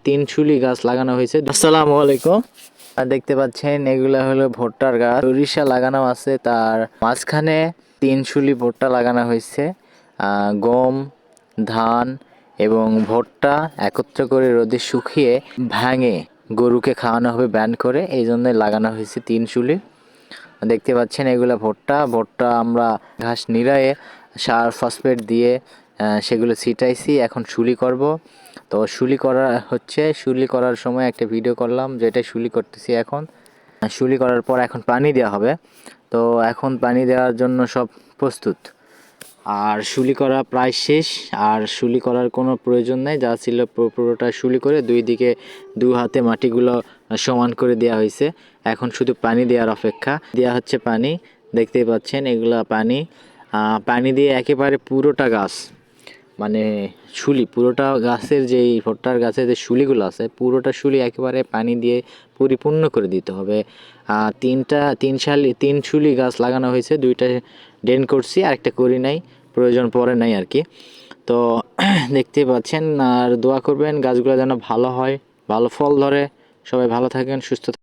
3 শুলি গাছ লাগানো হয়েছে। আসসালামু আলাইকুম। দেখতে পাচ্ছেন এগুলা হলো ভুট্টার গাছ। সরিষা লাগানো আছে, তার মাঝখানে 3 শুলি ভুট্টা লাগানো হয়েছে। গম, ধান এবং ভুট্টা একত্র করে রোদে শুকিয়ে ভাঙে গরুকে খাওয়ানো হবে ব্যান্ড করে, এই জন্য লাগানো হয়েছে 3 শুলি। দেখতে পাচ্ছেন এগুলা ভুট্টা আমরা ঘাস নিড়ায়ে সার ফসফেট দিয়ে সেগুলো ছিটাইছি। এখন শুলি করব। তো শুলি করা হচ্ছে, শুলি করার সময় একটা ভিডিও করলাম, যেটা শুলি করতেছি এখন। শুলি করার পর এখন পানি দেওয়া হবে। তো এখন পানি দেওয়ার জন্য সব প্রস্তুত। আর শুলি করা প্রায় শেষ, আর শুলি করার কোনো প্রয়োজন নেই। যা ছিল পুরোটা শুলি করে দু হাতে মাটিগুলো সমান করে দেওয়া হয়েছে। এখন শুধু পানি দেওয়ার অপেক্ষা। দেওয়া হচ্ছে পানি, দেখতেই পাচ্ছেন এগুলা পানি। পানি দিয়ে একেবারে পুরোটা গাছ, মানে শুলি পুরোটা গাছের যেই ভুট্টার গাছের যে শুলিগুলো আছে, পুরোটা শুলি একেবারে পানি দিয়ে পরিপূর্ণ করে দিতে হবে। তিন শুলি গাছ লাগানো হয়েছে, 2টা ড্রেন করছি, আরেকটা করি নাই, প্রয়োজন পড়ে নাই আর কি। তো দেখতে পাচ্ছেন, আর দোয়া করবেন গাছগুলো যেন ভালো হয়, ভালো ফল ধরে। সবাই ভালো থাকেন, সুস্থ থাকেন।